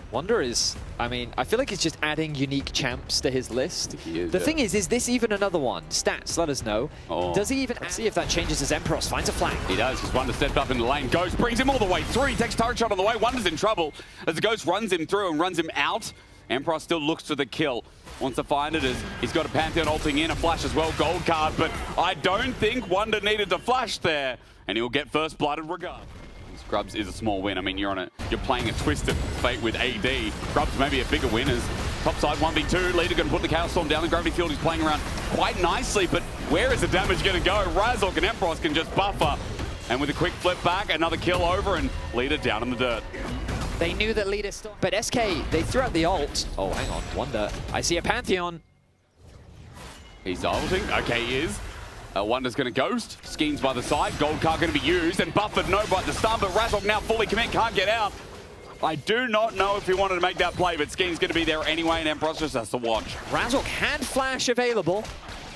Wonder is, I mean, I feel like he's just adding unique champs to his list. The thing is this even another one? Stats, let us know. Does he even see if that changes as Emperos finds a flank? He does, because Wonder stepped up in the lane. Ghost brings him all the way through. He takes turret shot on the way. Wonder's in trouble as the Ghost runs him through and runs him out. Emperos still looks for the kill. Wants to find it as he's got a Pantheon ulting in, a flash as well, gold card, but I don't think Wonder needed to flash there, and he'll get first blooded regardless. Grubs is a small win. I mean, you're playing a twisted fate with AD. Grubs maybe a bigger win as topside 1v2. Leader going to put the Chaos Storm down. The Gravity Field is playing around quite nicely, but where is the damage going to go? Razork and Emperos can just buffer. And with a quick flip back, another kill over, and Leader down in the dirt. They knew that Leader still... But SK, they threw out the ult. Oh, hang on. Wonder. I see a Pantheon. He's ulting. Okay, he is. Wonder's going to ghost. Schemes by the side. Gold card going to be used. And buffered no by the stun, but Razork now fully commit. Can't get out. I do not know if he wanted to make that play, but Scheme's going to be there anyway, and Emperos just has to watch. Razork had flash available.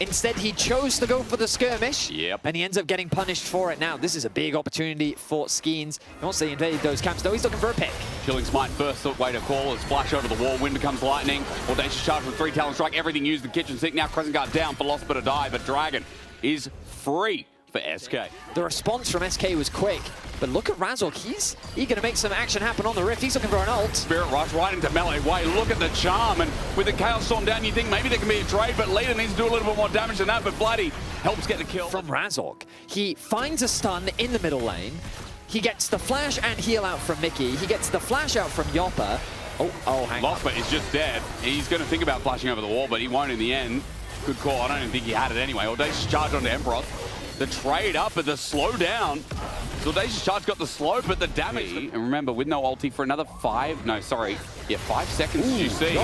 Instead, he chose to go for the skirmish. Yep. And he ends up getting punished for it. Now, this is a big opportunity for Skeens. Once they invade those camps, though, he's looking for a pick. Chilling Smite first way to call as flash over the wall. Wind becomes lightning. Audacious charge with 3 Talon Strike. Everything used the kitchen sink. Now Crescent Guard down for Lost but a die, but Dragon is free for SK. The response from SK was quick, but look at Razork. He's eager to make some action happen on the Rift. He's looking for an ult. Spirit Rush right into melee way. Look at the charm, and with the Chaos Storm down, you think maybe there can be a trade, but Leader needs to do a little bit more damage than that, but Bloody helps get the kill. From Razork, he finds a stun in the middle lane. He gets the flash and heal out from Mickey. He gets the flash out from Yopper. Oh, hang on. Losper is just dead. He's going to think about flashing over the wall, but he won't in the end. Good call. I don't even think he had it anyway. Audacious charge onto Emperos. The trade up and the slow down. So Audacious charge got the slow, but the damage. And remember, with no ulti for another 5 seconds, as you see.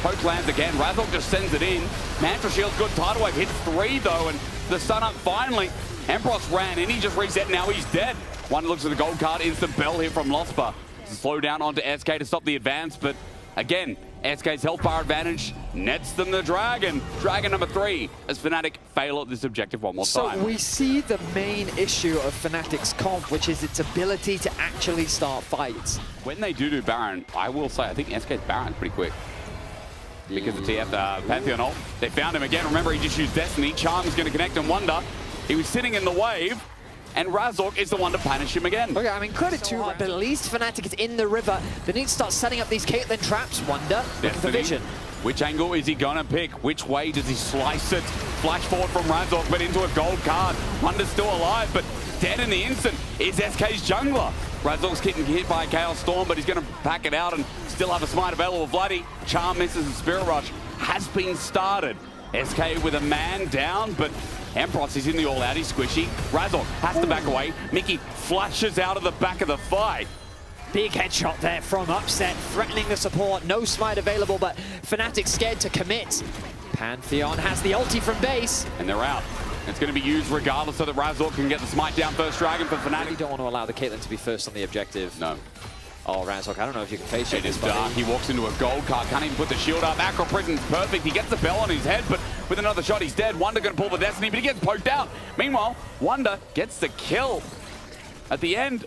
Poke lands again. Razork just sends it in. Mantra Shield's good. Tidal Wave hits 3 though, and the stun up finally. Emperos ran in. He just reset. Now he's dead. One looks at the gold card. Instant bell here from Losper. Slow down onto SK to stop the advance, but again, SK's health bar advantage nets them the Dragon. Dragon number 3 as Fnatic fail at this objective one more time. So we see the main issue of Fnatic's comp, which is its ability to actually start fights. When they do Baron, I will say, I think SK's Baron's pretty quick. Because the TF Pantheon ult, they found him again. Remember, he just used Destiny. Charm is going to connect and Wonder. He was sitting in the wave. And Razork is the one to punish him again. Okay, I mean, credit to him, but at least Fnatic is in the river. They need to start setting up these Caitlyn traps. Wonder, looking for vision. Which angle is he gonna pick? Which way does he slice it? Flash forward from Razork, but into a gold card. Wonder's still alive, but dead in the instant is SK's jungler. Razork's getting hit by a Chaos Storm, but he's gonna pack it out and still have a smite available. Bloody Charm misses, and Spirit Rush has been started. SK with a man down, but Emperos is in the all-out, he's squishy. Razork has to back away. Mickey flashes out of the back of the fight. Big headshot there from Upset, threatening the support. No smite available, but Fnatic scared to commit. Pantheon has the ulti from base. And they're out. It's going to be used regardless so that Razork can get the smite down first Dragon for Fnatic. You don't want to allow the Caitlyn to be first on the objective. No. Oh, Razork, I don't know if you can face it. It is dark. He walks into a gold card. Can't even put the shield up. Acro Prison's perfect. He gets the bell on his head, but with another shot, he's dead. Wonder going to pull the Destiny, but he gets poked out. Meanwhile, Wonder gets the kill. At the end,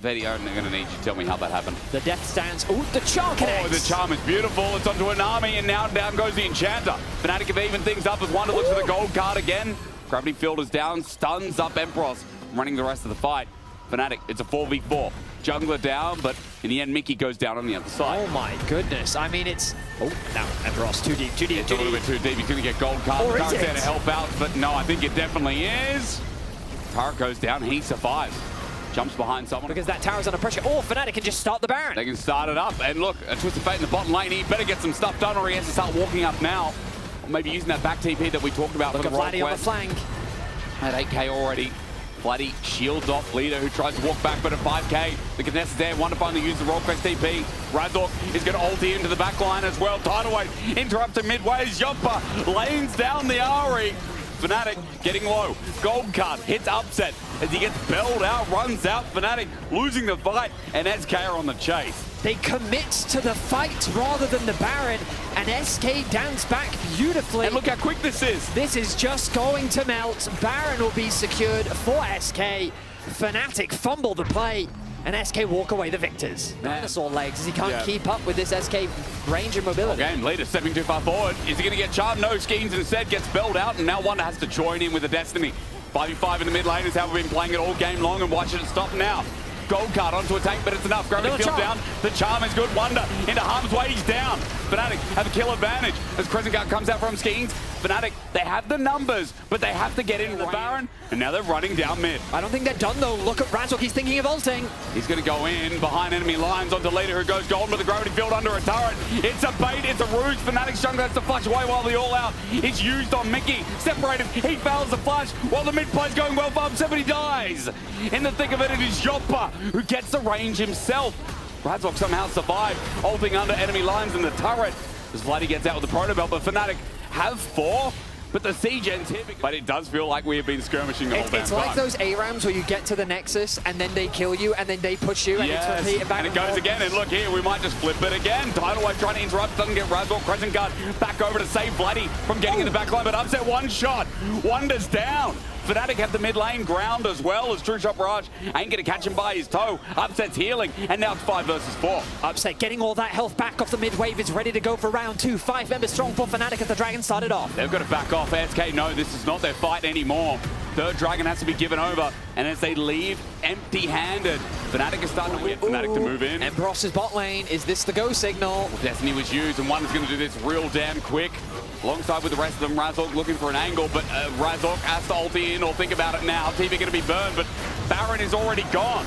Vedius, they're going to need you to tell me how that happened. The death stands. Oh, the charm connects. Oh, the charm is beautiful. It's onto an army, and now down goes the Enchanter. Fnatic have evened things up as Wonder looks for the gold card again. Gravity Field is down, stuns up Emperos, running the rest of the fight. Fnatic, it's a 4v4. Jungler down, but in the end, Mickey goes down on the other side. Oh my goodness. I mean, it's... Oh, now Emperos too deep, too deep, It's a little bit too deep. He's going to get gold card. Or is it? There to help out, but no, I think it definitely is. Turret goes down. He survives. Jumps behind someone. Because that tower's under pressure. Oh, Fnatic can just start the Baron. They can start it up. And look, a Twist of Fate in the bottom lane. He better get some stuff done or he has to start walking up now. Or maybe using that back TP that we talked about. Look at Vladdy on the flank. At 8k already. Bloody shields off Leader, who tries to walk back, but at 5k, the contest is there. Wonder finally use the roll quest TP. Razork is going to ulti into the back line as well. Tidal Wave interrupted midway. Yopper lanes down the Ari. Fnatic getting low. Gold card hits Upset as he gets belled out, runs out. Fnatic losing the fight, and SK are on the chase. They commit to the fight rather than the Baron, and SK dance back beautifully. And look how quick this is. This is just going to melt. Baron will be secured for SK. Fnatic fumble the play. And SK walk away the victors. Dinosaur legs as he can't keep up with this SK range and mobility. Game leader stepping too far forward. Is he going to get charmed? No, Skeens instead gets spelled out, and now Wonder has to join in with the Destiny. 5v5 in the mid lane is how we've been playing it all game long, and why should it stop now? Gold card onto a tank, but it's enough. Gravity field down. The charm is good. Wonder into harm's way. He's down. Fnatic have a kill advantage as Crescent Guard comes out from Skeens. Fnatic, they have the numbers, but they have to get in the Baron, and now they're running down mid. I don't think they're done though. Look at Razork. He's thinking of ulting. He's going to go in behind enemy lines onto leader who goes golden with the gravity field under a turret. It's a bait. It's a ruse. Fnatic's jungler has to flash away while the all out is used on Mickey. Separated. He fails the flash while the mid play's going well for him. Somebody dies. In the thick of it, it is Yoppa who gets the range himself. Razork somehow survived, ulting under enemy lines in the turret as Vladdy gets out with the proto belt, but Fnatic have 4. But the C-Gen's here. But it does feel like we have been skirmishing the whole damn It's like those ARAMs where you get to the Nexus and then they kill you and then they push you and it's repeated back and it goes again. And look here, we might just flip it again. Tidal Wave trying to interrupt, doesn't get Razork. Crescent Guard back over to save Vladdy from getting in the back line, but upset one shot. Wonder's down. Fnatic have the mid lane ground as well as True Shot Barrage ain't going to catch him by his toe. Upset's healing, and now it's 5 versus 4. Upset getting all that health back off the mid wave is ready to go for round 2. 5 members strong for Fnatic as the Dragon started off. They've got to back off. SK, no, this is not their fight anymore. Third Dragon has to be given over, and as they leave empty-handed, Fnatic is starting to get Fnatic to move in. Embros's bot lane, is this the go signal? Destiny was used, and One's going to do this real damn quick. Alongside with the rest of them, Razork looking for an angle, but Razork has to ulti in or think about it now. TV going to be burned, but Baron is already gone.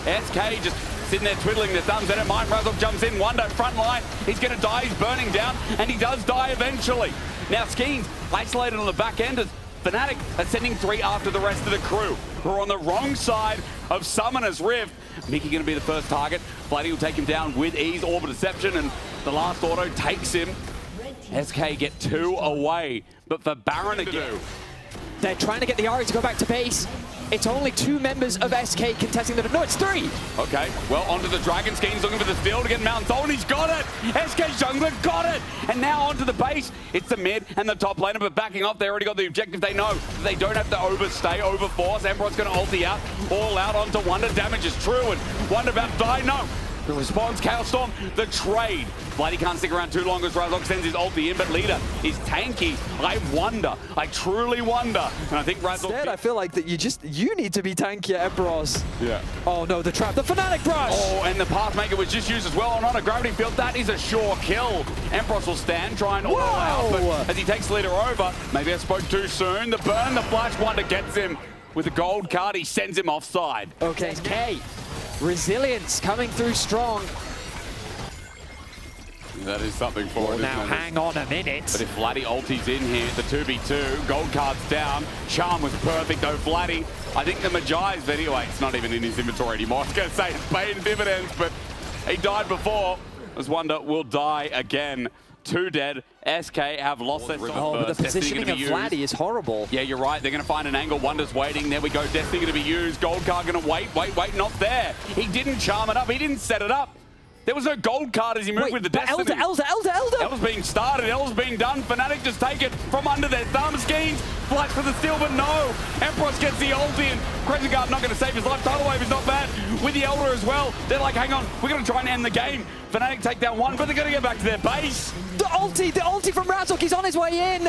SK just sitting there twiddling their thumbs. They don't mind. Razork jumps in. Wonder front line. He's going to die. He's burning down, and he does die eventually. Now Skeens isolated on the back end as Fnatic are sending 3 after the rest of the crew, who are on the wrong side of Summoner's Rift. Mickey going to be the first target. Vladdy will take him down with ease. Orb of Deception, and the last auto takes him. SK get 2 away, but for Baron again. They're trying to get the Ari to go back to base. It's only 2 members of SK contesting the... No, it's 3! Okay, well, onto the Dragon. Skeens looking for the steal to get Mount Soul, and he's got it! SK jungler got it! And now onto the base. It's the mid and the top laner, but backing off, they already got the objective. They know they don't have to overstay, overforce. Emperor's going to ulti out, all out onto Wonder. Damage is true, and Wonder about to die. No! The response, Chaos Storm, the trade. Vladdy can't stick around too long as Razork sends his ulti in, but leader is tanky. I wonder, I truly wonder. And I think Razork... Instead, I feel like that you need to be tankier, Emperos. Yeah. Oh no, the trap, the Fnatic brush! Oh, and the Pathmaker was just used as well, and on a gravity field, that is a sure kill. Emperos will stand, try and all out, but as he takes leader over, maybe I spoke too soon. The burn, the flash, Wonder gets him with the gold card. He sends him offside. Okay, K. Resilience coming through strong. That is something for it, now isn't it? hang on a minute. But if Vladdy ultis in here, the 2v2, gold card's down. Charm was perfect though, Vladdy. I think the Magi's anyway, it's not even in his inventory anymore. I was going to say it's paying dividends, but he died before. As Wonder will die again. 2 dead. SK have lost their Oh, but the positioning of Vladdy is horrible. Yeah, you're right. They're going to find an angle. Wonder's waiting. There we go. Destiny going to be used. Gold card going to wait. Not there. He didn't charm it up. He didn't set it up. There was no gold card as he moved with the Destiny. Elder! Elder's being started. Elder's being done. Fnatic just take it from under their thumb. Skeens flash for the steal, but no. Emperos gets the ulti, and Crescent Guard not going to save his life. Tidal Wave is not bad. With the Elder as well. They're like, hang on, we're going to try and end the game. Fnatic take down 1, but they're going to get back to their base. The ulti from Razork, he's on his way in.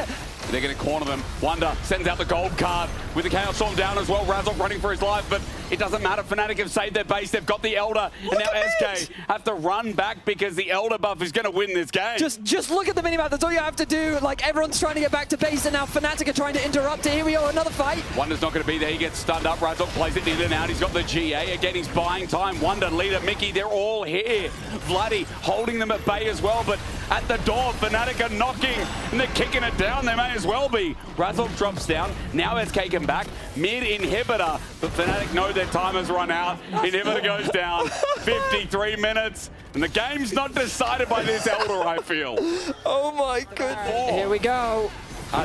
They're going to corner them. Wonder sends out the gold card with the Chaos Storm down as well. Razork running for his life, but it doesn't matter. Fnatic have saved their base. They've got the Elder, and now SK have to run back because the Elder buff is going to win this game. Just look at the minimap. That's all you have to do. Like, everyone's trying to get back to base, and now Fnatic are trying to interrupt it. Here we go, another fight. Wonder's not going to be there. He gets stunned up. Razork plays it in and out. He's got the GA. Again, he's buying time. Wonder, leader, Mickey, they're all here. Vladdy holding them at bay as well, but at the door, Fnatic are knocking, and they're kicking it down. They may as well be. Razork drops down. Now SK come back. Mid inhibitor, but Fnatic know their time has run out. Inhibitor goes down. 53 minutes. And the game's not decided by this Elder, I feel. Oh my goodness. Here we go.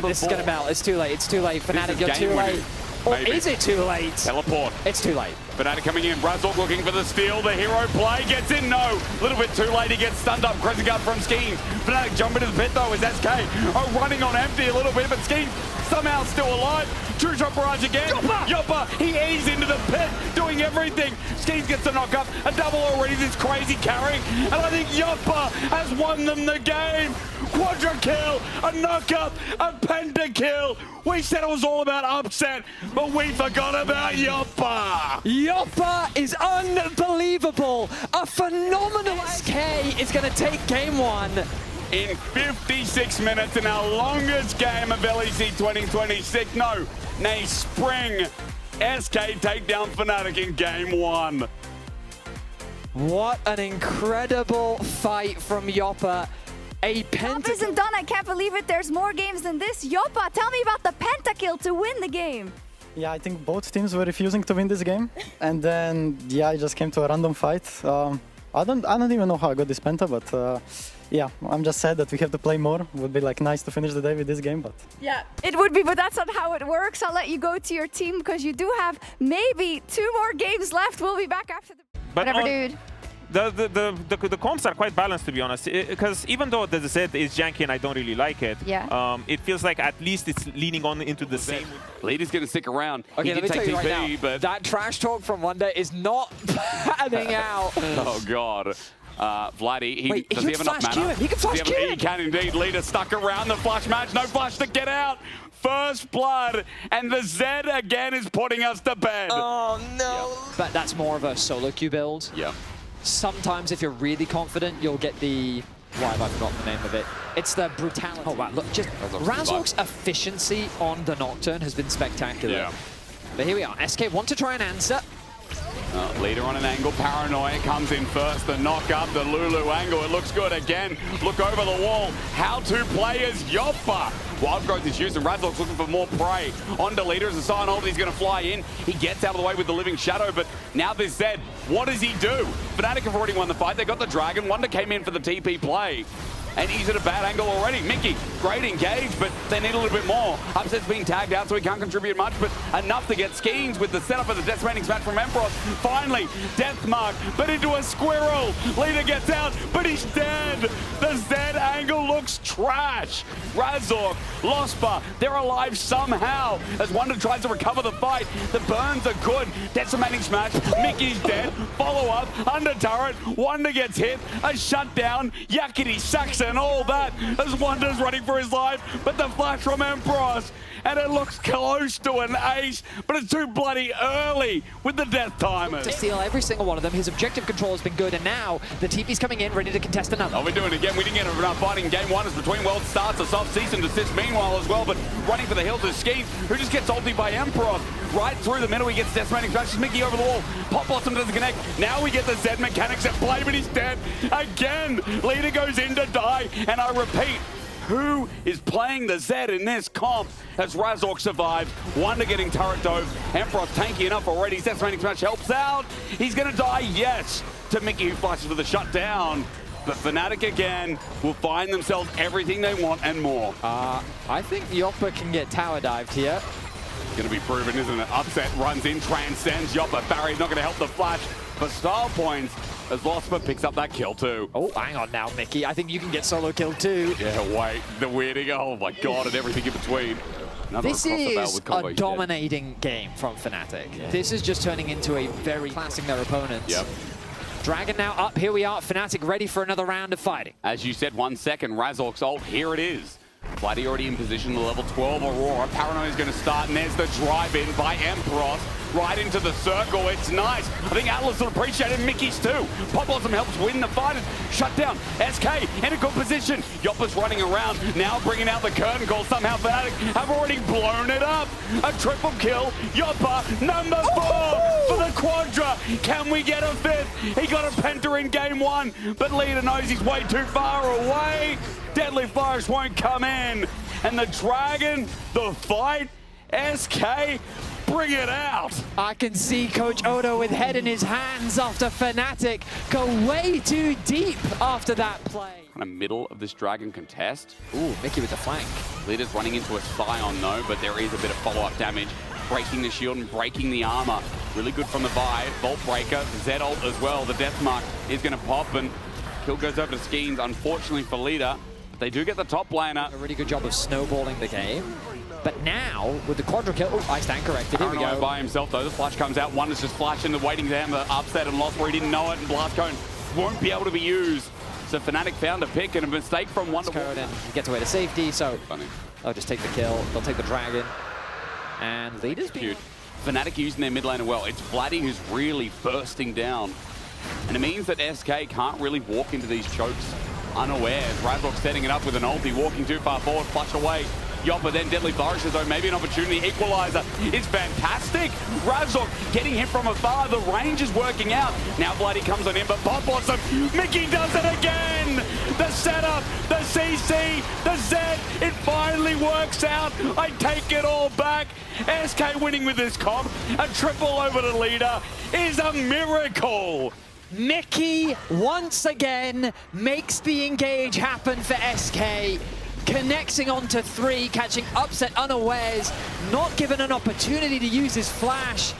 This is going to melt. It's too late. It's too late. Fnatic, you're too late. Or is it too late? Teleport. It's too late. Fnatic coming in. Razork looking for the steal. The hero play gets in. No. A little bit too late. He gets stunned up. Crescent Guard from Skeens. Fnatic jump into the pit though as SK. Oh, running on empty a little bit, but Skeens somehow still alive. True shot barrage again. Yoppa, he eased into the pit, doing everything. Skeens gets the knock up, a double already, this crazy carrying. And I think Yoppa has won them the game. Quadra kill, a knock up, a pentakill. We said it was all about upset, but we forgot about Yoppa. Yoppa is unbelievable. A phenomenal SK is going to take game one. In 56 minutes in our longest game of LEC 2026. Nay, spring. SK take down Fnatic in game one. What an incredible fight from Yoppa. A Top isn't done, I can't believe it. There's more games than this. Yoppa, tell me about the pentakill to win the game. Yeah, I think both teams were refusing to win this game. And then, yeah, it just came to a random fight. I don't even know how I got this penta, but yeah, I'm just sad that we have to play more. Would be like nice to finish the day with this game, but yeah, it would be, but that's not how it works. I'll let you go to your team because you do have maybe 2 more games left. We'll be back after the whatever, dude. The comps are quite balanced, to be honest, because even though the Z is janky and I don't really like it, it feels like at least it's leaning on into the same. Leader's going to stick around. Okay, he let me tell you right now, but that trash talk from Wonder is not panning out. Oh, God. Vladdy, Wait, does he have enough mana? He can flash Q him. He can indeed. Leader stuck around the flash match. No flash to get out. First blood, and the Z again is putting us to bed. Oh, no. But that's more of a solo queue build. Yeah. Sometimes if you're really confident, you'll get the... Why have I forgotten the name of it? It's the brutality. Oh, wow. Look, just Razork's efficiency on the Nocturne has been spectacular. Yeah. But here we are. SK want to try and answer. Leader on an angle, Paranoia comes in first, the knock up, the Lulu angle, it looks good again. Look over the wall, how to play as Yoppa. Wild Growth is used and Razork's looking for more prey. Onto Leader as a sign hold, he's going to fly in. He gets out of the way with the Living Shadow, but now this Zed, what does he do? Fnatic have already won the fight, they got the Dragon, Wonder came in for the TP play. And he's at a bad angle already. Mickey, great engage, but they need a little bit more. Upset's being tagged out, so he can't contribute much, but enough to get Skeens with the setup of the Decimating Smash from Emperor. Finally, Death Mark, but into a squirrel. Leader gets out, but he's dead. The Z angle looks trash. Razork, Lospa, they're alive somehow. As Wonder tries to recover the fight, the burns are good. Decimating Smash, Mickey's dead. Follow up, under turret, Wonder gets hit, a shutdown, Yakety sucks and all that as Wonder's running for his life, but the flash from Emperors, and it looks close to an ace, but it's too bloody early with the death timers. To steal every single one of them, his objective control has been good, and now the TP's coming in, ready to contest another. Oh, we're doing it again. We didn't get enough fighting in game one as Between Worlds starts. A soft cease and desist meanwhile as well, but running for the hills is Skeens, who just gets ulted by Emperor. Right through the middle, he gets Decimating Smash. Mickey over the wall. Pop Blossom doesn't connect. Now we get the Z mechanics at play, but he's dead again. Leader goes in to die, and I repeat, who is playing the Z in this comp as Razork survives? Wonder getting turret dove. Emperor's tanky enough already. Decimating Smash helps out. He's going to die, yes, to Mickey, who flashes for the shutdown. But Fnatic again will find themselves everything they want and more. I think Yoppa can get tower dived here. Going to be proven, isn't it? Upset runs in, transcends Yoppa. Barry's not going to help the flash for style points as Lospa picks up that kill too. Oh, hang on now, Mickey. I think you can get solo kill too. Yeah, wait. The weirding. Oh my God, and everything in between. This is a dominating game from Fnatic. Yeah. This is just turning into a very classing their opponents. Yep. Dragon now up. Here we are. Fnatic ready for another round of fighting. As you said, 1 second. Razork's ult. Here it is. Vladdy already in position, the level 12 Aurora. Paranoia is going to start, and there's the drive-in by Emperor. Right into the circle, it's nice. I think Atlas will appreciate it, Mickey's too. Pop Blossom helps win the fight. Shut down, SK in a good position. Yoppa's running around, now bringing out the curtain call. Somehow Fnatic have already blown it up. A triple kill, Yoppa, number 4 for the Quadra. Can we get a 5th? He got a penta in game 1, but Leader knows he's way too far away. Deadly Flourish won't come in. And the Dragon, the fight, SK, bring it out. I can see Coach Odo with head in his hands after Fnatic go way too deep after that play. In the middle of this Dragon contest. Ooh, Mickey with the flank. Leader's running into a Scion though, but there is a bit of follow-up damage. Breaking the shield and breaking the armor. Really good from the Vi. Vault Breaker, Z ult as well. The Death Mark is going to pop and kill goes over to Skeens, unfortunately for Leader. They do get the top laner. A really good job of snowballing the game. But now, with the quadra kill, oh, I stand corrected, here we go. By himself though, the flash comes out, one is just flashing, the waiting to hammer, upset and lost where he didn't know it, and Blast Cone won't be able to be used. So Fnatic found a pick and a mistake from one code, and he gets away to safety, so they'll just take the kill, they'll take the dragon. And leaders cute. Fnatic using their mid lane well. It's Vladdy who's really bursting down. And it means that SK can't really walk into these chokes unawares. Razork setting it up with an ulti, walking too far forward, flushed away. Yopper then deadly flourishes though, maybe an opportunity. Equalizer is fantastic. Razork getting hit from afar, the range is working out. Now Vladdy comes on in, but Pop Blossom, Mickey does it again! The setup, the CC, the Z, it finally works out. I take it all back. SK winning with this comp, a triple over the leader is a miracle. Mickey, once again, makes the engage happen for SK. Connecting onto 3, catching upset unawares, not given an opportunity to use his flash.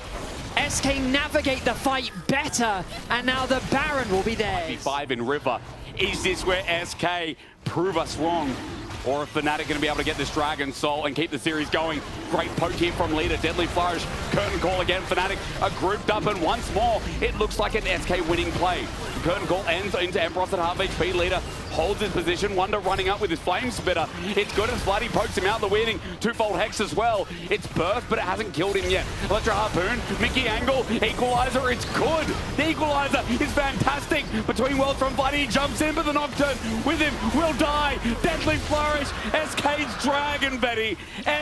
SK navigate the fight better, and now the Baron will be there. 5 in River. Is this where SK prove us wrong? Or if Fnatic going to be able to get this Dragon Soul and keep the series going? Great poke here from leader, deadly flourish, curtain call again. Fnatic are grouped up, and once more, it looks like an SK winning play. Curtain call ends into Empross at half HP. Leader holds his position. Wonder running up with his flame spitter. It's good as Vladdy pokes him out the winning. Twofold hex as well. It's burst, but it hasn't killed him yet. Electro Harpoon, Mickey angle, equalizer. It's good. The equalizer is fantastic. Between worlds from Vladdy, he jumps in, but the Nocturne with him will die. Deadly flourish. SK's Dragon, Betty.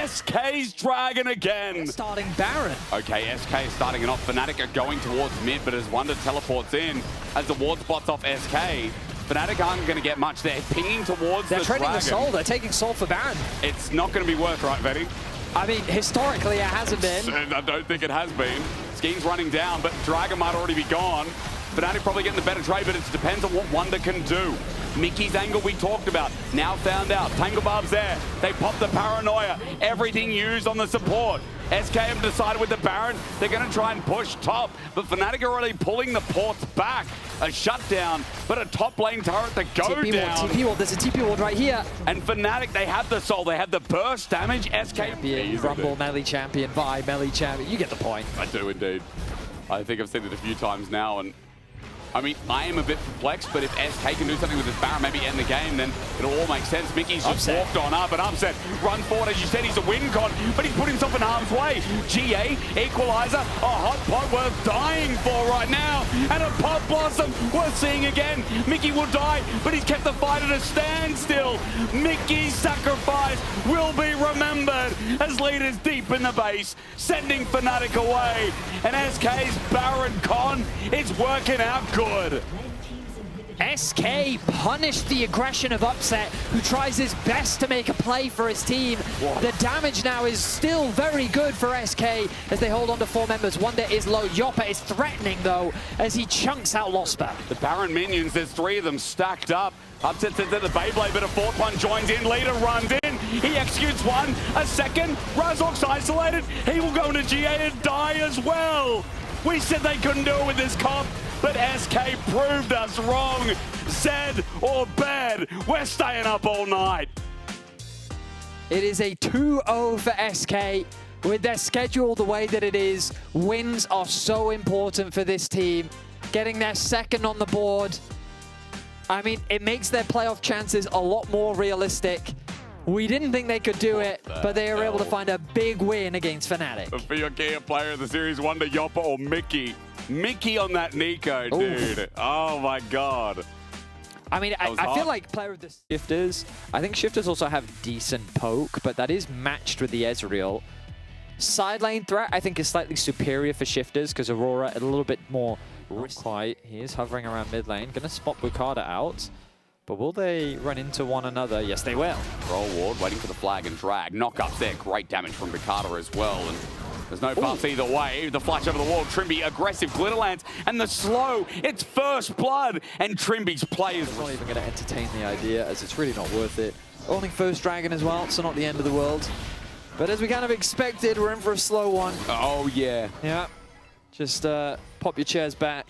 SK's Dragon again. Starting Baron. Okay, SK is starting it off. Fnatic are going towards mid, but as Wonder teleports in, as the ward spots off SK, Fnatic aren't going to get much. They're pinging towards They're the trading Dragon. the soul. They're taking soul for Baron. It's not going to be worth, right, Betty? I mean, historically, it hasn't been. I don't think it has been. Scheme's running down, but Dragon might already be gone. Fnatic probably getting the better trade, but it depends on what Wonder can do. Mickey's angle we talked about, now found out. Tangle Barb's there. They pop the Paranoia. Everything used on the support. SK have decided with the Baron, they're going to try and push top, but Fnatic are already pulling the ports back. A shutdown, but a top lane turret to go TP down. ward, TP ward. There's a TP ward right here. And Fnatic, they have the soul, they have the burst damage. SK... Champion, Rumble, melee champion, Vi, melee champion. You get the point. I do indeed. I think I've said it a few times now, and I mean, I am a bit perplexed, but if SK can do something with this Baron, maybe end the game, then it'll all make sense. Mickey's just walked on up and upset. Run forward, as you said, he's a win con, but he's put himself in harm's way. GA, equalizer, a hot pot worth dying for right now, and a Pop Blossom worth seeing again. Mickey will die, but he's kept the fight at a standstill. Mickey's sacrifice will be remembered as leaders deep in the base, sending Fnatic away, and SK's Baron con is working out good. SK punished the aggression of Upset, who tries his best to make a play for his team. Whoa. The damage now is still very good for SK as they hold on to 4 members. Wonder is low. Yopper is threatening, though, as he chunks out Losper. The Baron minions, there's 3 of them stacked up. Upset sits at the Beyblade, but a 4th one joins in. Leader runs in. He executes 1. A second. Razork's isolated. He will go into GA and die as well. We said they couldn't do it with this comp, but SK proved us wrong. Zed or bad, we're staying up all night. It is a 2-0 for SK. With their schedule the way that it is, wins are so important for this team. Getting their second on the board, I mean, it makes their playoff chances a lot more realistic. We didn't think they could do it, but they were able to find a big win against Fnatic. For your key player of the series, Wonder, Yopper or Mickey. Mickey on that Nico, dude. Oof. Oh my God. I mean, I feel like player of the Shifters, I think Shifters also have decent poke, but that is matched with the Ezreal. Side lane threat, I think, is slightly superior for Shifters because Aurora a little bit more risky. Quite. He is hovering around mid lane, going to spot Bukada out. But will they run into one another? Yes, they will. Roll ward, waiting for the flag and drag. Knockups there, great damage from Bukada as well. And there's no pass either way. The flash over the wall, Trimby, aggressive Glitterlance, and the slow, it's first blood. And Trimby's play is... I'm not even going to entertain the idea, as it's really not worth it. Owning first dragon as well, so not the end of the world. But as we kind of expected, we're in for a slow one. Oh, yeah. Yeah. Just pop your chairs back.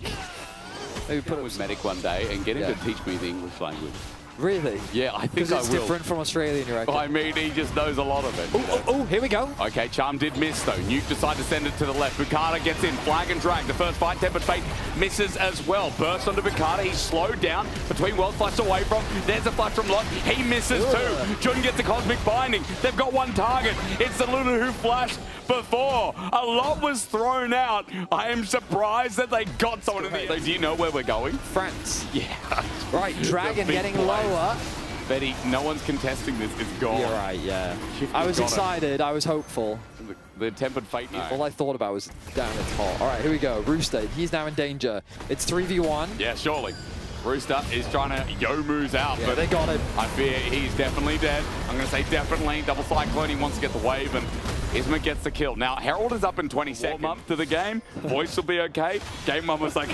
Maybe put it with Medic one day and get him to teach me the English language. Really? Yeah, I think I will. Because it's different from Australian, you reckon? I mean, he just knows a lot of it. Oh, here we go. Okay, Charm did miss though. Nuke decided to send it to the left. Bukata gets in, flag and drag. The first fight, Tempered Fate misses as well. Burst onto Bukata. He's slowed down between world flash away from. There's a flash from Lot. He misses too. Jun gets the Cosmic Binding. They've got one target. It's the Luna who flashed before. A lot was thrown out. I am surprised that they got someone in the... Do you know where we're going? France. Yeah. Right, Dragon getting play. lower. Betty, no one's contesting this. It's gone. You're right, yeah. I was excited. I was hopeful. The Tempered Fate. No. All I thought about was down its hole. All right, here we go. Rooster, he's now in danger. It's 3v1. Yeah, surely. Rooster is trying to Youmu's out, Yeah, but they got him. I fear he's definitely dead. I'm going to say definitely. Double Cyclone, he wants to get the wave, and Isma gets the kill. Now, Herald is up in 20 seconds. Warm up to the game. Voice will be okay. Game one was like,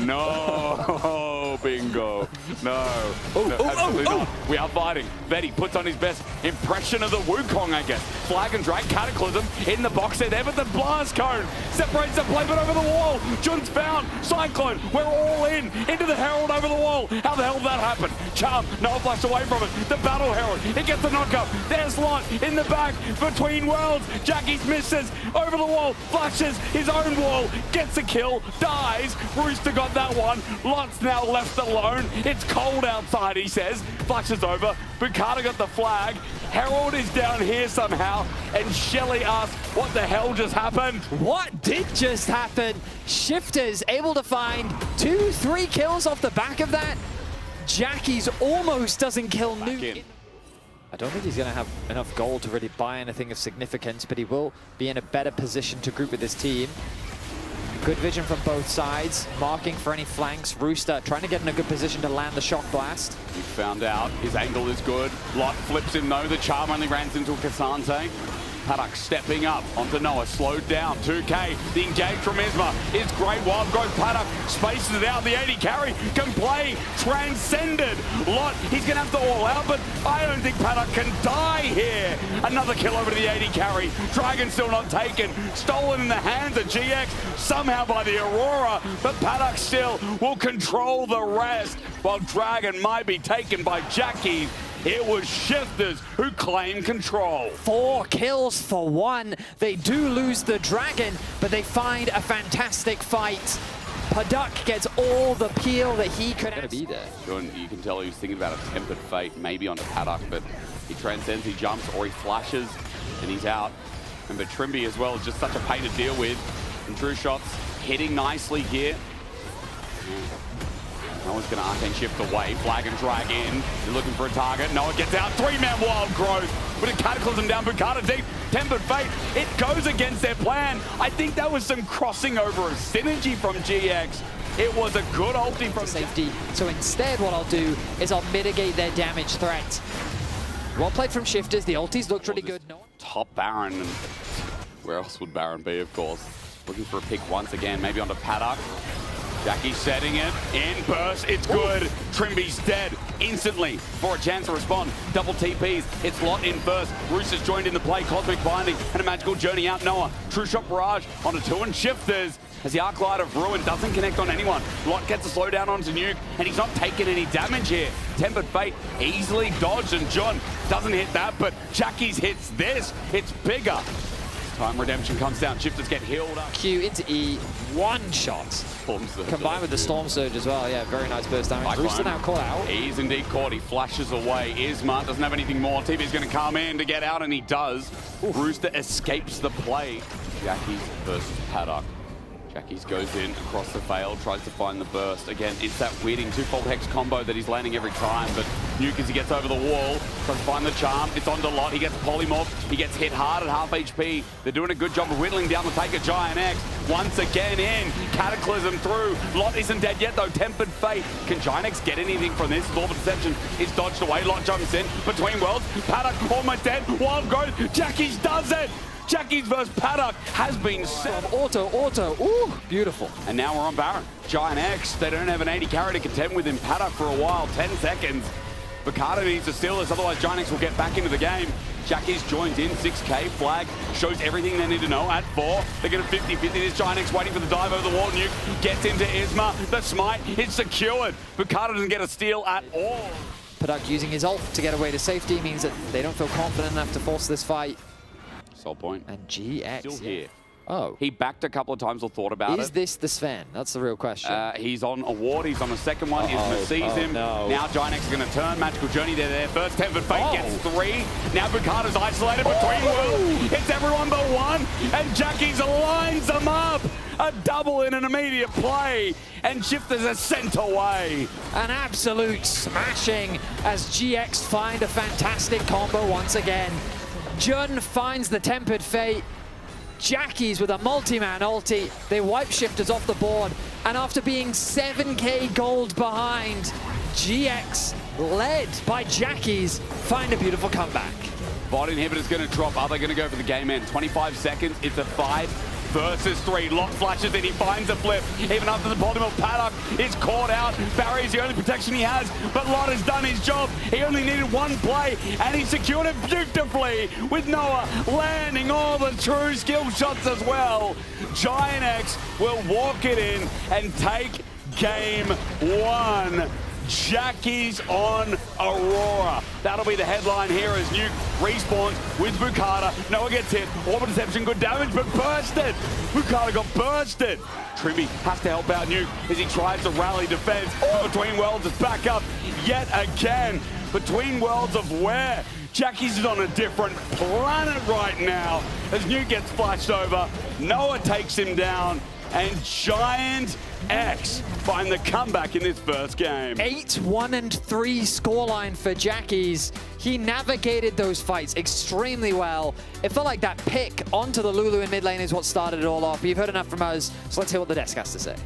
no, bingo. No. Absolutely not. We are fighting. Betty puts on his best impression of the Wukong, I guess. Flag and drag, Cataclysm in the box there, but the blast cone separates the play, but over the wall. Jun's found. Cyclone, we're all in. Into the Herald over the wall. How the hell did that happen? Charm, no flash away from it. The Battle Herald, it gets the knockup. There's Lot in the back between worlds. Jackie's misses over the wall, flashes his own wall, gets a kill, dies. Rooster got that one. Lot's now left alone. It's cold outside, he says. Flashes over. Bukata got the flag. Herald is down here somehow. And Shelly asks, what the hell just happened? What did just happen? Shifters able to find 2-3 kills off the back of that. Jackie's almost doesn't kill Nuke. I don't think he's going to have enough gold to really buy anything of significance, but he will be in a better position to group with his team. Good vision from both sides, marking for any flanks. Rooster trying to get in a good position to land the shock blast. He found out his angle is good. Lot flips him though. The Charm only runs into Cassante. Paddock stepping up onto Noah, slowed down, 2K. The engage from Isma is great. Wild Growth Paddock spaces it out. The 80 carry can play transcended. Lot, he's going to have to all out, but I don't think Paddock can die here. Another kill over to the 80 carry. Dragon still not taken. Stolen in the hands of GX, somehow by the Aurora, but Paddock still will control the rest, while Dragon might be taken by Jackie. It was Shifters who claim control. 4 kills for 1. They do lose the Dragon, but they find a fantastic fight. Paddock gets all the peel that he could be there. You can tell he was thinking about a Tempered Fate, maybe onto Paddock, but he transcends, he jumps, or he flashes, and he's out. And but Trimby as well is just such a pain to deal with. And True Shots hitting nicely here. No one's going to Arcane Shift away. Flag and drag in. They're looking for a target. Noah gets out. 3-man Wild Growth. With a Cataclysm down. Bukata deep. Tempered Fate. It goes against their plan. I think that was some crossing over of synergy from GX. It was a good ulti from safety. So instead what I'll do is I'll mitigate their damage threat. Well played from Shifters. The ultis looked really good. No one... Top Baron. And where else would Baron be, of course? Looking for a pick once again. Maybe onto Paddock. Jackie setting it, in burst, it's good. Trimby's dead instantly for a chance to respond. Double TPs, it's Lot in first. Rooster's joined in the play, Cosmic Binding, and a magical journey out Noah. True Shot Barrage onto 2 and Shifters as the Arc Light of Ruin doesn't connect on anyone. Lot gets a slowdown onto Nuke, and he's not taking any damage here. Tempered Fate easily dodged, and John doesn't hit that, but Jackie's hits this. It's bigger. Time Redemption comes down, Shifters get healed up. Q into E, 1 shot. Combined with the Storm Surge as well, yeah, very nice burst damage. Rooster now caught out. He's indeed caught, he flashes away. Isma doesn't have anything more. TV's going to come in to get out, and he does. Rooster escapes the play. Jackie's versus Paddock. Jackie's goes in across the fail, tries to find the burst. Again, it's that weirding 2-fold hex combo that he's landing every time, but Nuke as he gets over the wall, tries to find the charm, it's onto Lot, he gets polymorph, he gets hit hard at half HP. They're doing a good job of whittling down the Taker Giant X. Once again in, Cataclysm through. Lot isn't dead yet though, Tempered Fate. Can Giant X get anything from this? Law of Deception is dodged away, Lot jumps in, between worlds, Paddock almost dead, Wild Growth, Jackie's does it! Jackie's versus Paddock has been set. Auto, ooh, beautiful. And now we're on Baron. Giant X, they don't have an 80 carry to contend with in Paddock for a while, 10 seconds. Bukata needs to steal this, otherwise Giant X will get back into the game. Jackie's joins in, 6K, flag, shows everything they need to know at 4. They're going to 50-50 this. Giant X waiting for the dive over the wall. Nuke gets into Isma. The smite is secured. Bukata doesn't get a steal at all. Paddock using his ult to get away to safety means that they don't feel confident enough to force this fight. Soul point. And GX still here. Oh. He backed a couple of times or thought about it. Is this the Sven? That's the real question. He's on a ward. He's on a second one. Isma sees him. No. Now Giant is going to turn. Magical Journey, they're there first. Tempered Fate gets 3. Now Bukata's isolated between worlds. Hits everyone but one. And Jackie's lines them up. A double in an immediate play. And Shifters are sent away. An absolute smashing as GX find a fantastic combo once again. Jun finds the Tempered Fate. Jackie's with a multi-man ulti. They wipe Shifters off the board. And after being 7k gold behind, GX, led by Jackie's, find a beautiful comeback. Bot inhibitor's going to drop. Are they going to go for the game end? 25 seconds. It's a 5 versus 3. Lock flashes in. He finds a flip. Even after the bottom of Paddock is caught out. Barry's the only protection he has. But Lot has done his job. He only needed one play. And he secured it beautifully with Noah landing all the true skill shots as well. Giant X will walk it in and take game 1. Jackie's on Aurora. That'll be the headline here as Nuke respawns with Bukata. Noah gets hit. Orbit Deception, good damage, but bursted. Bukata got bursted. Trimby has to help out Nuke as he tries to rally defense. Between Worlds is back up yet again. Between Worlds of where? Jackie's is on a different planet right now as Nuke gets flashed over. Noah takes him down. And Giant X find the comeback in this first game. 8-1-3 scoreline for Jackie's. He navigated those fights extremely well. It felt like that pick onto the Lulu in mid lane is what started it all off. You've heard enough from us, so let's hear what the desk has to say.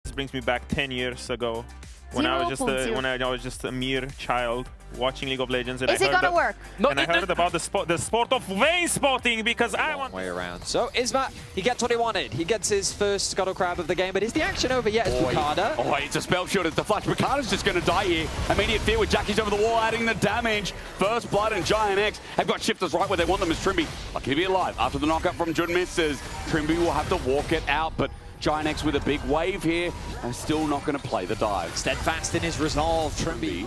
This brings me back 10 years ago. When I was just a mere child watching League of Legends, and Is it gonna work? And I heard about the sport of vein spotting because I want way around. So Isma, he gets what he wanted. He gets his first Scuttle Crab of the game, but is the action over yet? As Bukata? Oh, it's a spell shield. It's the flash. Bukata's just going to die here. Immediate fear with Jackie's over the wall, adding the damage. First Blood and Giant X have got Shifters right where they want them as Trimby. Lucky to be alive. After the knockup from Jun misses, Trimby will have to walk it out, but Giant X with a big wave here and still not going to play the dive. Steadfast in his resolve, Trimby.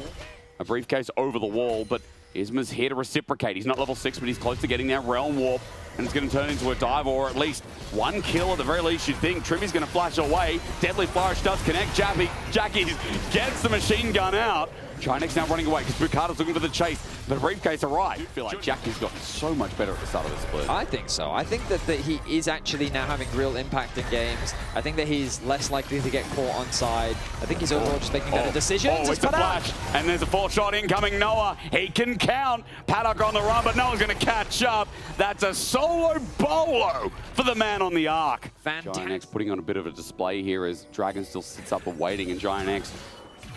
A briefcase over the wall, but Isma's here to reciprocate. He's not level 6, but he's close to getting that Realm Warp, and it's going to turn into a dive, or at least one kill at the very least, you'd think. Trimby's going to flash away. Deadly Flourish does connect. Jackie gets the machine gun out. Giant X now running away because Bukata's looking for the chase, but a briefcase arrived. I feel like Jackie's got so much better at the start of the split. I think so. I think that he is actually now having real impact in games. I think that he's less likely to get caught on side. I think he's overall just making better decisions. Oh, it's a flash, and there's a 4-shot incoming. Noah, he can count. Paddock on the run, but Noah's going to catch up. That's a solo bolo for the man on the arc. Fantastic. Giant X putting on a bit of a display here as Dragon still sits up and waiting, and Giant X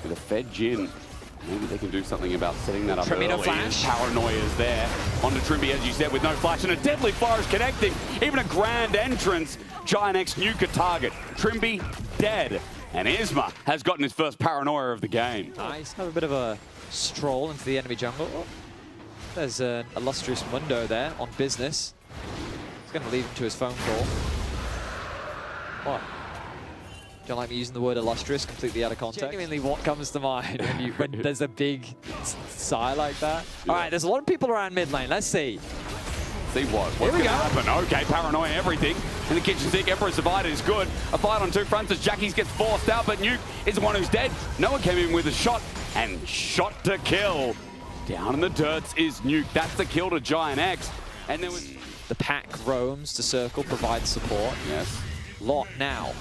with a fed Jin. Maybe they can do something about setting that up Trimby early. Flash. Paranoia is there. Onto Trimby, as you said, with no flash and a deadly Flourish connecting. Even a grand entrance. Giant X nuke a target. Trimby dead. And Isma has gotten his first Paranoia of the game. Nice. Have a bit of a stroll into the enemy jungle. Oh, there's an illustrious Mundo there on business. He's going to leave him to his phone call. What? Don't like me using the word illustrious completely out of context. Genuinely, what comes to mind when there's a big sigh like that? Yeah. All right, there's a lot of people around mid lane. Let's see. See what's Here we going to go. happen. Okay, Paranoia everything. In the kitchen sink, Emperor's Divided is good. A fight on two fronts as Jackie's gets forced out, but Nuke is the one who's dead. Noah came in with a shot, and shot to kill. Down in the dirts is Nuke. That's the kill to Giant X. And there was... The pack roams to circle, provides support. Yes. Lot now.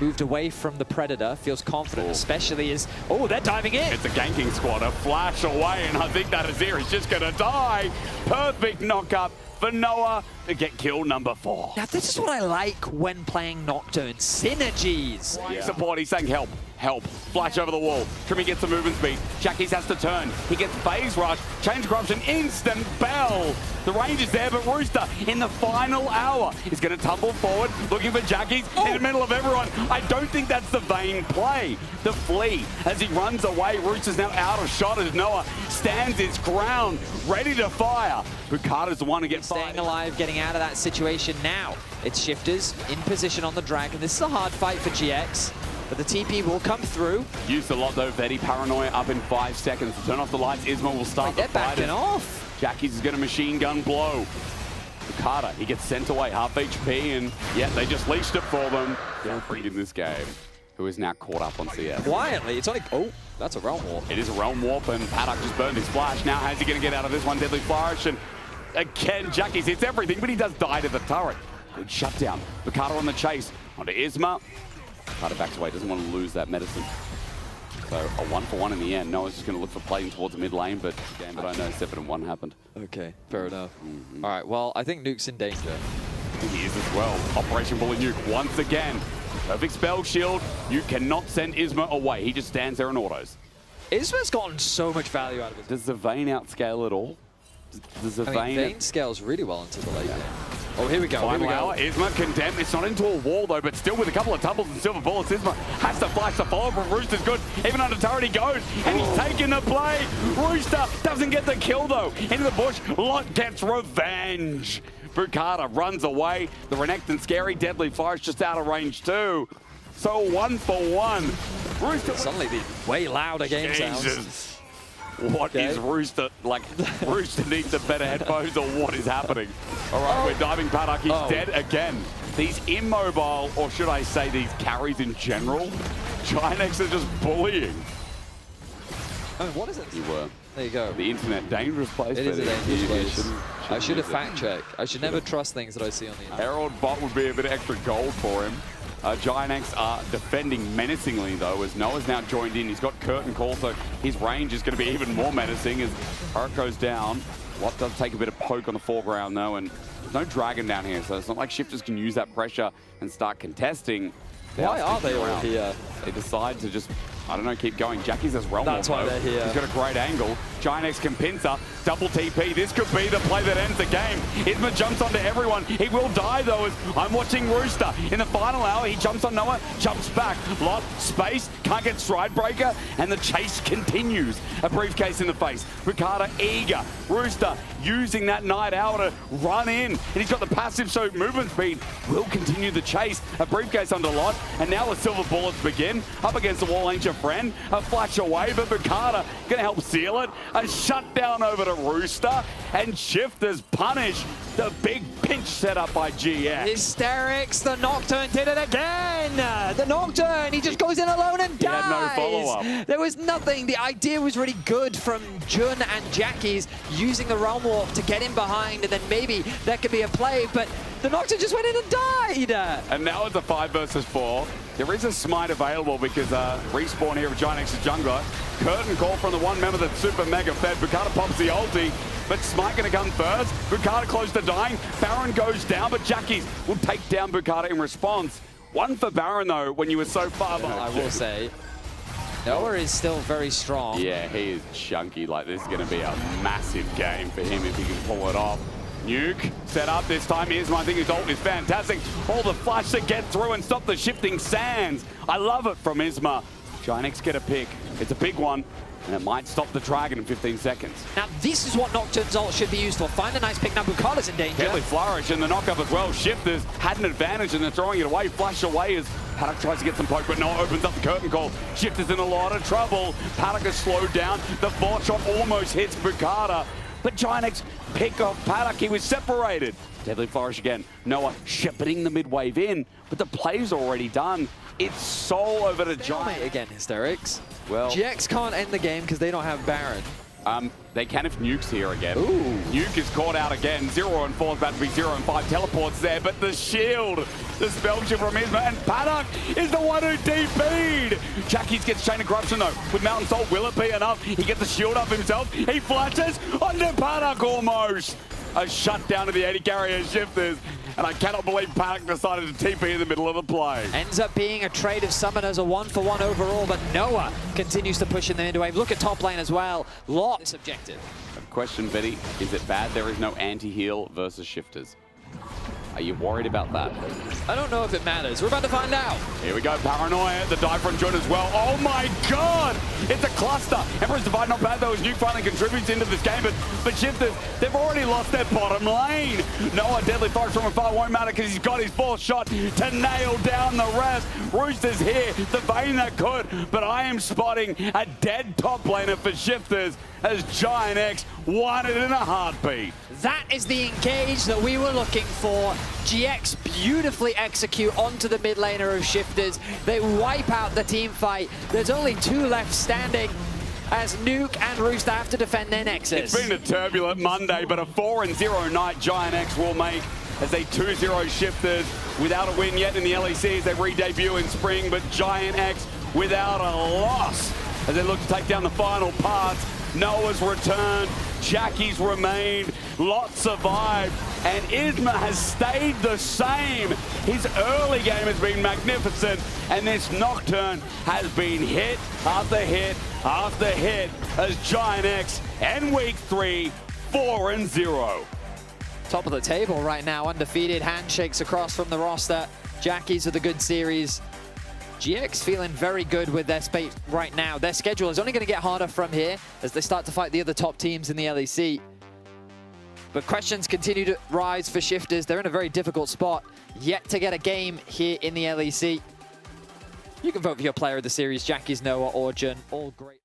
Moved away from the Predator, feels confident, especially as... Oh, they're diving in! It's a ganking squad, a flash away, and I think that Azir is just going to die. Perfect knock-up for Noah to get kill number 4. Now, this is what I like when playing Nocturne. Synergies! Yeah. Support, he's saying help. help. Flash over the wall. Trimmy gets the movement speed. Jackies has to turn. He gets phase rush. Change corruption. Instant bell. The range is there, but Rooster in the final hour is going to tumble forward, looking for Jackies in the middle of everyone. I don't think that's the Vayne play. The flee as he runs away. Rooster's now out of shot as Noah stands his ground, ready to fire. Bukata's the one to get staying alive, getting out of that situation now. It's Shifters in position on the Dragon. This is a hard fight for GX, but the TP will come through. Used a lot though, Vedi. Paranoia up in 5 seconds. To turn off the lights, Isma will start the they're backing off. Jackies is going to machine gun blow. Bukata, he gets sent away, half HP, and yeah, they just leashed it for them. Freed in this game, who is now caught up on CF. Quietly, it's only, oh, that's a Realm Warp. It is a Realm Warp, and Paddock just burned his flash. Now how's he going to get out of this one? Deadly Flourish, and again, Jackies hits everything, but he does die to the turret. Good shutdown. Bukata on the chase. Onto Isma. Bukata backs away, doesn't want to lose that medicine. So a 1-for-1 in the end. Noah's just going to look for plating towards the mid lane, but game that I know 7-1 happened. Okay, fair enough. All right, well, I think Nuke's in danger. He is as well. Operation Bully Nuke once again. Perfect spell shield. You cannot send Isma away. He just stands there and autos. Isma's gotten so much value out of it. Does the Vayne outscale at all? Does the Vayne scales really well into the late game. Oh, here we go. Final hour. Isma condemned. It's not into a wall, though, but still with a couple of tumbles and silver bullets. Isma has to flash the follow from Rooster's good. Even under turret he goes, and he's taking the play. Rooster doesn't get the kill, though. Into the bush. Lot gets revenge. Bukata runs away. The Renekton scary. Deadly Flourish just out of range, too. So 1-for-1. Rooster. Suddenly the way louder game sounds. What is Rooster, like, Rooster needs a better headphones or what is happening? All right, we're diving Paddock, he's dead again. These immobile, or should I say these carries in general, Ginex are just bullying. I mean, what is it? You were. There you go. The internet, dangerous place. It is a dangerous place. I should have use it. fact-checked. I should never trust things that I see on the internet. Herald bot would be a bit of extra gold for him. Ginex are defending menacingly, though, as Noah's now joined in. He's got Curtain Call, so his range is going to be even more menacing as Hurricane goes down. Lot does take a bit of poke on the foreground, though, and there's no Dragon down here, so it's not like Shifters can use that pressure and start contesting. Why are they all here? They decide to just, I don't know, keep going. Jackie's has Realm Warp. That's why they're here. He's got a great angle. Ginex can pincer, double TP. This could be the play that ends the game. Isma jumps onto everyone. He will die, though, as I'm watching Rooster. In the final hour, he jumps on Noah, jumps back. Lot, space, can't get Stride Breaker, and the chase continues. A briefcase in the face. Bukata eager. Rooster using that night hour to run in. And he's got the passive, so movement speed will continue the chase. A briefcase onto Lot, and now the silver bullets begin. Up against the wall, ain't your friend. A flash away, but Bukata gonna help seal it. A shutdown over to Rooster, and Shifters punish the big pinch set up by GX. Hysterics, the Nocturne did it again! The Nocturne, he just goes in alone and dies! He had no follow-up. There was nothing. The idea was really good from Jun and Jackies using the Realm Warp to get in behind, and then maybe that could be a play, but the Nocturne just went in and died! And now it's a 5 versus 4. There is a smite available because respawn here of Ginex's jungler. Curtain Call from the one member that's super mega fed. Bukata pops the ulti, but smite gonna come first. Bukata close to dying. Baron goes down, but Jackies will take down Bukata in response. One for Baron though, when you were so far behind. I will say, Noah is still very strong. Yeah, he is chunky. Like, this is gonna be a massive game for him if he can pull it off. Nuke set up this time. Isma, I think his ult is fantastic. All the flash to get through and stop the shifting sands. I love it from Isma. Ginex get a pick. It's a big one, and it might stop the Dragon in 15 seconds. Now, this is what Nocturne's ult should be used for. Find a nice pick. Now, Bukata's in danger. Deadly Flourish and the knock-up as well. Shifters had an advantage, and they're throwing it away. Flash away as Paddock tries to get some poke, but Noah opens up the Curtain Call. Shifters in a lot of trouble. Paddock is slowed down. The 4 shot almost hits Bukata. But Ginex pick off Paddock. He was separated. Deadly Flourish again. Noah shepherding the mid-wave in, but the play's already done. It's Soul over to Ginex. Again, Hysterics. Well, GX can't end the game because they don't have Baron. They can if Nuke's here again. Ooh. Nuke is caught out again. 0 and 4 is about to be 0 and 5. Teleports there, but the shield, the spell shield from Isma, and Paddock is the one who DP'd. Jackies gets Chain of Corruption though. With Mountain Salt, will it be enough? He gets the shield up himself. He flashes onto Paddock almost. A shutdown of the 80 carrier Shifters. and I cannot believe Panic decided to TP in the middle of the play. Ends up being a trade of summoners, a 1-for-1 overall, but Noah continues to push in the mid wave. Look at top lane as well. Lot this objective. Question, Betty, is it bad there is no anti-heal versus shifters? Are you worried about that? I don't know if it matters. We're about to find out. Here we go, Paranoia, the dive from Jun as well. Oh my god! It's a cluster. Emperor's Divide not bad though, as Nuke finally contributes into this game, but Shifters, they've already lost their bottom lane. Noah deadly fires from afar won't matter because he's got his fourth shot to nail down the rest. Rooster's here, the Vayne that could, but I am spotting a dead top laner for Shifters as Giant X won it in a heartbeat. That is the engage that we were looking for. GX beautifully execute onto the mid laner of Shifters. They wipe out the team fight. There's only 2 left standing as Nuke and Rooster have to defend their Nexus. It's been a turbulent Monday, but a 4-0 night Giant X will make as they 2-0 Shifters without a win yet in the LEC as they re-debut in spring, but Giant X without a loss as they look to take down the final parts. Noah's returned, Jackie's remained, Lot survived, and Isma has stayed the same. His early game has been magnificent, and this Nocturne has been hit after hit after hit as Giant X end week 3, 4-0. Top of the table right now, undefeated, handshakes across from the roster. Jackie's with a good series. GX feeling very good with their space right now. Their schedule is only going to get harder from here as they start to fight the other top teams in the LEC. But questions continue to rise for Shifters. They're in a very difficult spot, yet to get a game here in the LEC. You can vote for your player of the series, Jackie's, Noah, or Jun. All great.